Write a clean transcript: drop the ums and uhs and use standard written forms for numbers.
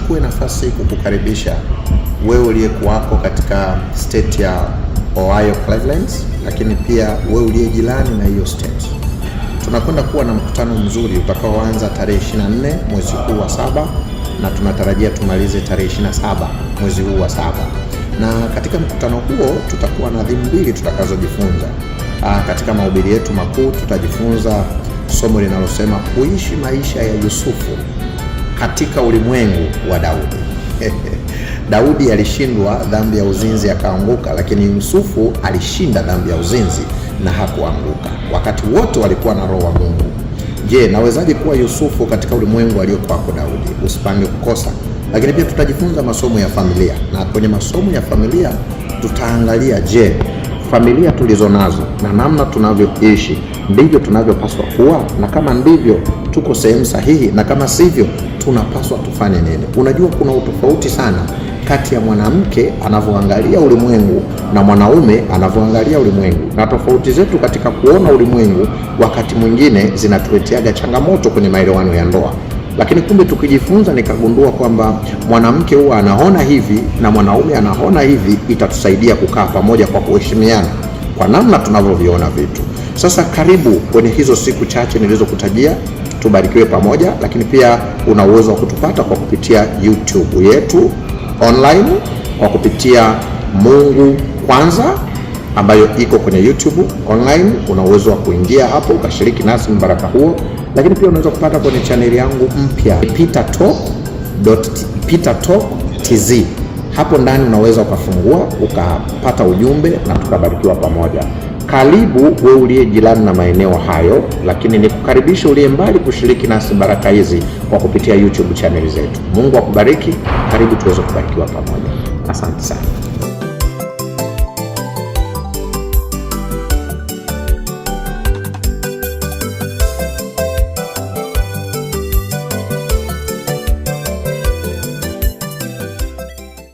nichukue nafasi kukukaribisha wewe uliyekuwako katika state ya Ohio Cleveland, lakini pia wewe uliye jirani na hiyo state. Tunakwenda kuwa na mkutano mzuri utakaoanza tarehe 24 mwezi huu wa 7 na tunatarajia tumalize tarehe 27 mwezi huu wa 7. Na katika mkutano huo tutakuwa na dhima mbili tutakazojifunza. Katika mahubiri yetu makuu tutajifunza somo linalosema kuishi maisha ya Yusufu katika ulimwengu wa Daudi. Daudi alishindwa dhambi ya uzinzi akaanguka, lakini Yusufu alishinda dhambi ya uzinzi na hakuanguka. Wakati wote walikuwa na roho wa Mungu. Je, nawezaje kuwa Yusufu katika ulimwengu aliokuwa kwa Daudi? Usipange kukosa. Lakini pia tutajifunza masomo ya familia, na kwenye masomo ya familia tutaangalia, je, familia tulizo nazo na namna tunavyoishi ndivyo tunavyopaswa kuwa, na kama ndivyo tuko sehemu sahihi, na kama sivyo tunapaswa tufanye nini? Unajua kuna utofauti sana kati ya mwanamke anavyoangalia ulimwengu na mwanaume anavyoangalia ulimwengu, na tofauti zetu katika kuona ulimwengu wakati mwingine zinatuleteaga changamoto kwenye maelewano ya ndoa. Lakini kumbe tukijifunza, nikagundua kwamba mwanamke huwa anaona hivi na mwanaume anaona hivi, itatusaidia kukaa pamoja kwa kuheshimiana kwa namna tunavyoviona vitu. Sasa karibu kwenye hizo siku chache nilizokutajia, tubarikiwe pamoja. Lakini pia una uwezo wa kutupata kwa kupitia YouTube yetu online, kwa kupitia Mungu Kwanza ambayo iko kwenye YouTube online. Una uwezo wa kuingia hapo ukashiriki nasi mbaraka huo. Lakini pia unaweza kupata kwenye chaneli yangu mpya petertalk.tz. Hapo ndani unaweza ukafungua ukapata ujumbe na tukabarikiwa pamoja. Karibu wewe uliye jirani na maeneo hayo, lakini nikukaribisha uliye mbali kushiriki nasi baraka hizi kwa kupitia YouTube channel zetu. Mungu akubariki. Karibu tuweze kubarikiwa pamoja. Asante sana.